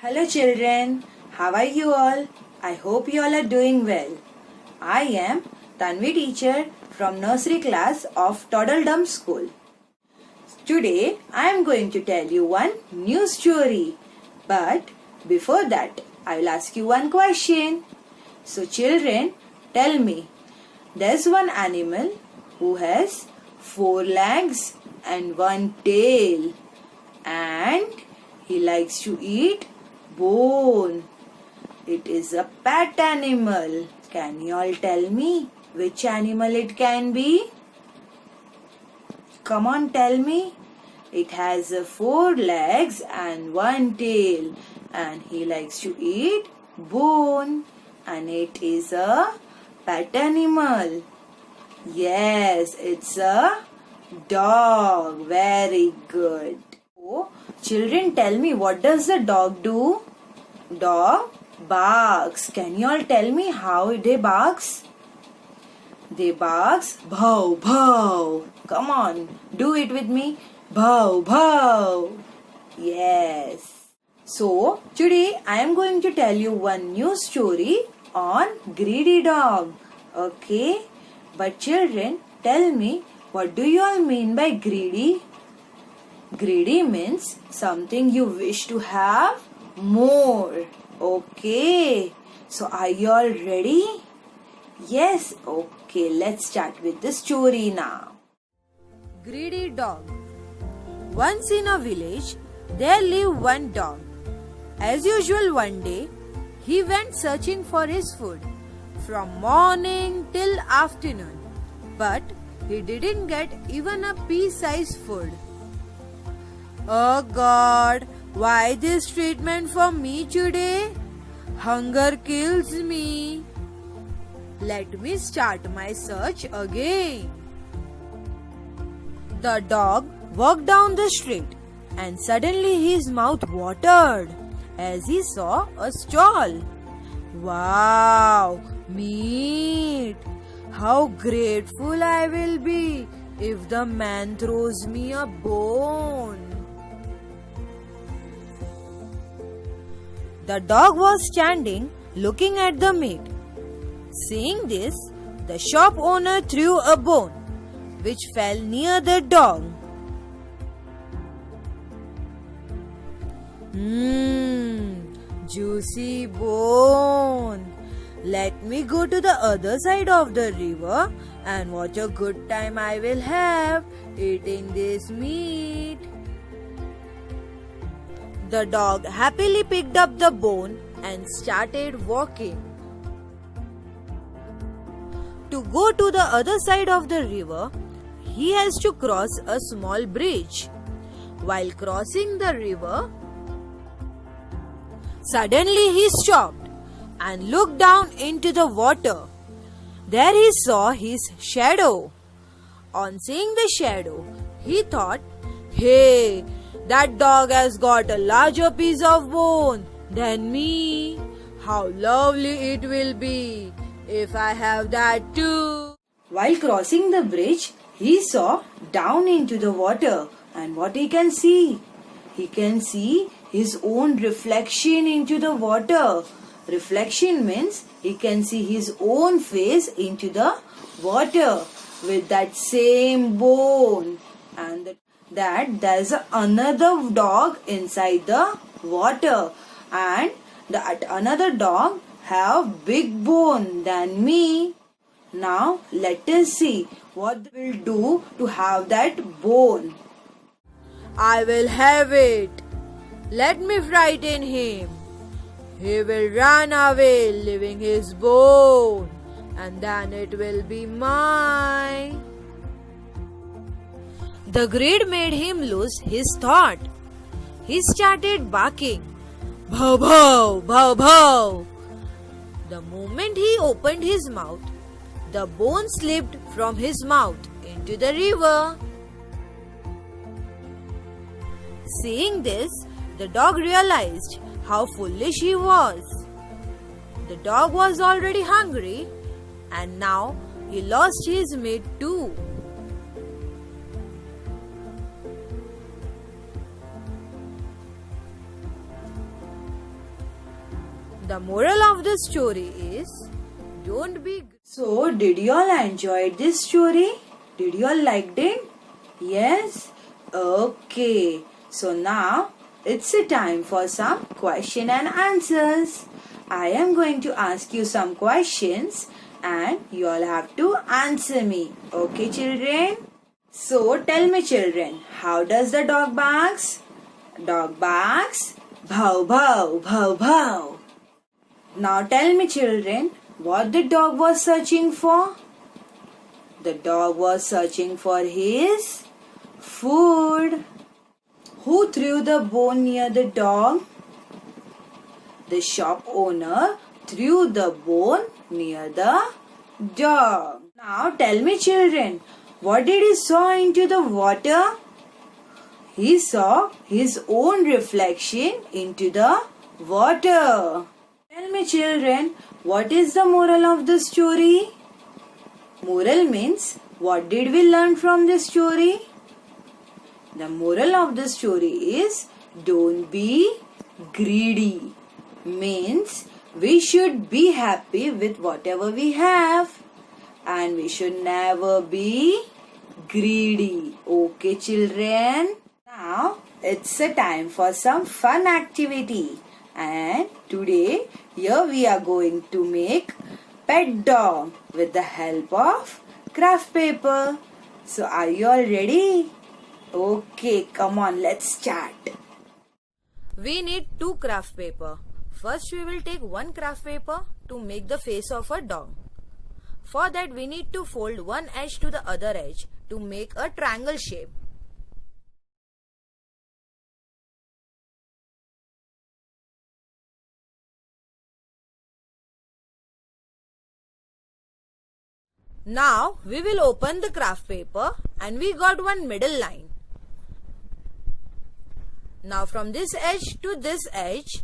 Hello children, how are you all? I hope you all are doing well. I am Tanvi teacher from nursery class of Toddledom School. Today I am going to tell you one new story. But before that, I will ask you one question. So children, tell me, there's one animal who has 4 legs and 1 tail, and he likes to eat bone. It is a pet animal. Can you all tell me which animal it can be? Come on, tell me. It has 4 legs and 1 tail, and he likes to eat bone, and it is a pet animal. Yes, it's a dog. Very good. Oh, children, tell me, what does the dog do? Dog barks. Can you all tell me how they barks? They barks bhaw bhaw. Come on, do it with me. Bhaw bhaw. Yes. So today I am going to tell you one new story on greedy dog. Okay? But children, tell me, what do you all mean by greedy? Greedy means something you wish to have more. Okay. So are you all ready? Yes. Okay. Let's start with the story now. Greedy dog. Once in a village, there lived one dog. As usual, one day, he went searching for his food from morning till afternoon. But he didn't get even a pea-sized food. Oh God, why this treatment for me today? Hunger kills me. Let me start my search again. The dog walked down the street, and suddenly his mouth watered as he saw a stall. Wow, meat! How grateful I will be if the man throws me a bone. The dog was standing looking at the meat. Seeing this, the shop owner threw a bone which fell near the dog. Juicy bone. Let me go to the other side of the river, and what a good time I will have eating this meat. The dog happily picked up the bone and started walking. To go to the other side of the river, he has to cross a small bridge. While crossing the river, suddenly he stopped and looked down into the water. There he saw his shadow. On seeing the shadow, he thought, "Hey, that dog has got a larger piece of bone than me. How lovely it will be if I have that too." While crossing the bridge, he saw down into the water, and what he can see? He can see his own reflection into the water. Reflection means he can see his own face into the water with that same bone, and that there's another dog inside the water, and that another dog have big bone than me. Now let us see what they will do to have that bone. I will have it. Let me frighten him. He will run away leaving his bone, and then it will be mine. The greed made him lose his thought. He started barking. Bhaw bhaw, bhaw bhaw. The moment he opened his mouth, the bone slipped from his mouth into the river. Seeing this, the dog realized how foolish he was. The dog was already hungry, and now he lost his meat too. The moral of the story is don't be. So, did you all enjoy this story? Did you all liked it? Yes? Okay. So now it's a time for some question and answers. I am going to ask you some questions and you all have to answer me. Okay, children? So tell me, children, how does the dog barks? Dog barks, bhav bhav bhav bhav. Now tell me, children, what the dog was searching for? The dog was searching for his food. Who threw the bone near the dog? The shop owner threw the bone near the dog. Now tell me, children, what did he saw into the water? He saw his own reflection into the water. Tell me, children, what is the moral of the story? Moral means what did we learn from this story? The moral of the story is don't be greedy. Means we should be happy with whatever we have and we should never be greedy. Okay, children? Now it's a time for some fun activity. And today here we are going to make pet dog with the help of craft paper. So are you all ready? Okay, come on, let's start. We need 2 craft paper. First we will take 1 craft paper to make the face of a dog. For that we need to fold one edge to the other edge to make a triangle shape. Now we will open the craft paper and we got one middle line. Now from this edge to this edge,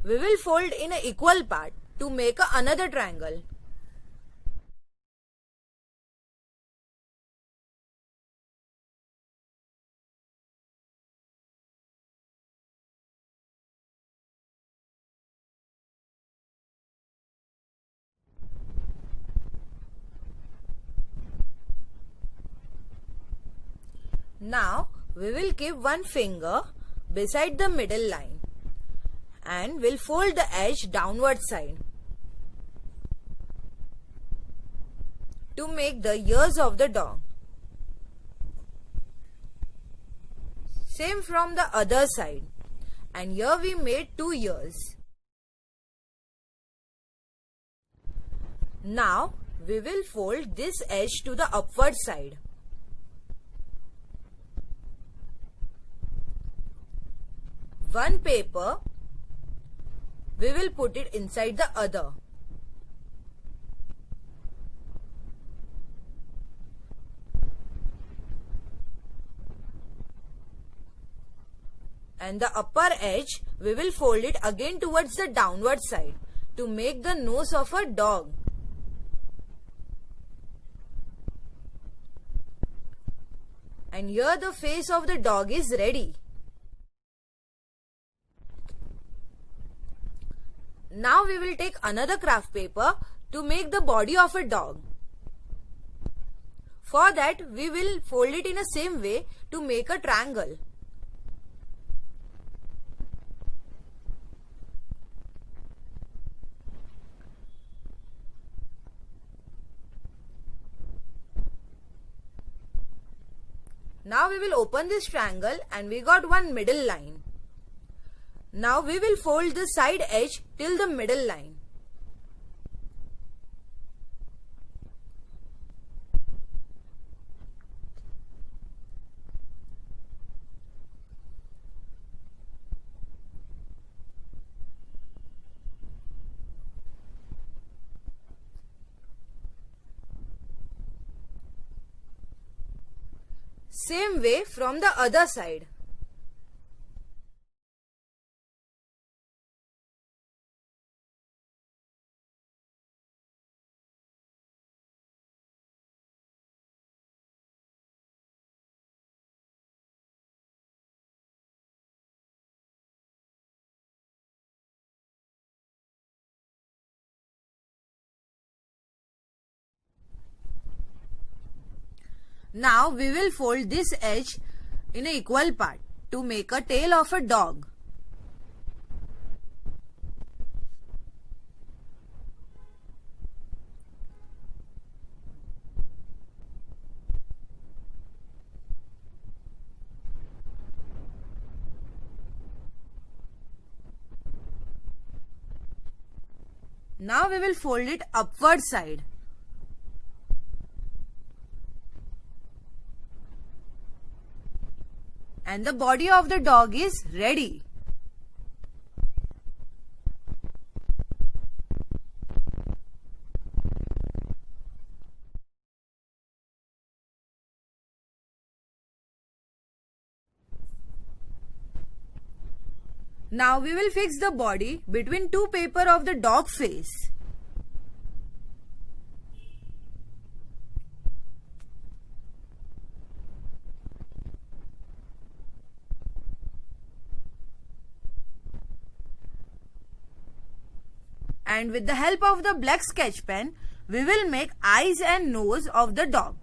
we will fold in an equal part to make another triangle. Now we will keep one finger beside the middle line and we'll fold the edge downward side to make the ears of the dog. Same from the other side, and here we made 2 ears. Now we will fold this edge to the upward side. One paper, we will put it inside the other. And the upper edge, we will fold it again towards the downward side to make the nose of a dog. And here the face of the dog is ready. Now we will take another craft paper to make the body of a dog. For that we will fold it in the same way to make a triangle. Now we will open this triangle and we got one middle line. Now we will fold the side edge till the middle line. Same way from the other side. Now we will fold this edge in an equal part to make a tail of a dog. Now we will fold it upward side. And the body of the dog is ready. Now we will fix the body between two paper of the dog face. And with the help of the black sketch pen, we will make eyes and nose of the dog.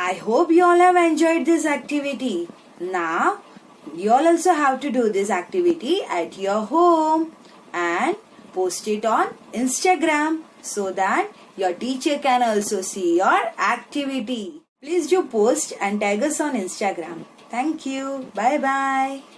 I hope you all have enjoyed this activity. Now, you all also have to do this activity at your home and post it on Instagram so that your teacher can also see your activity. Please do post and tag us on Instagram. Thank you. Bye bye.